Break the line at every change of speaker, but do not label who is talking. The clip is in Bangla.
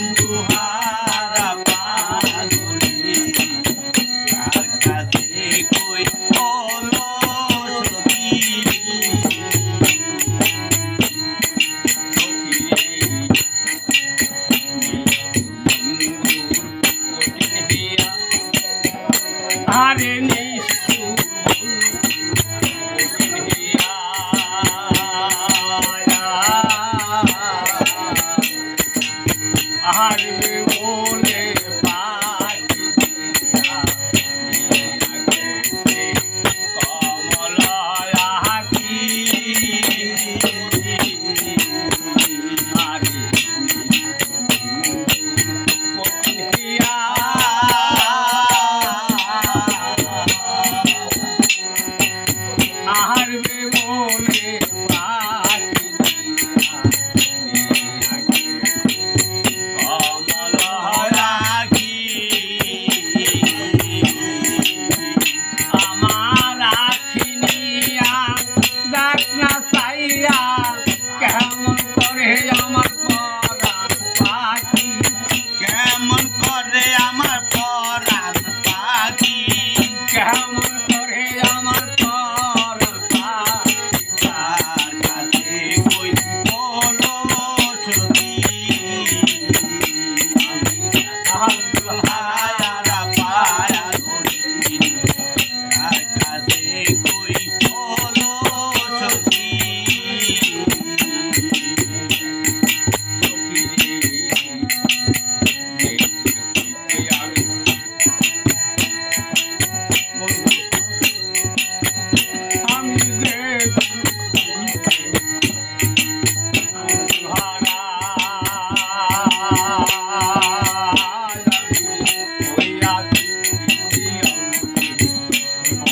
বন্ধুহারা পাগলি কার কাছে কই বলো সখী আরে নিষ্ঠুর আহারে বলে পাখি দিয়া কমলায় আঁকি আরে কঠিন হিয়া আহারে বলে পাখি আমার আখিনিয়া দেখ না চাইয়া কেমন করে আমার পরাণ পাখি কেমন করে আমার পরাণ পাখি কেমন করে আমার পরাণ পাখি তার কাছে কই বলো সখী বন্ধুহারা পাগলি কার কাছে কই বলো সখী আমি যে বন্ধুহারা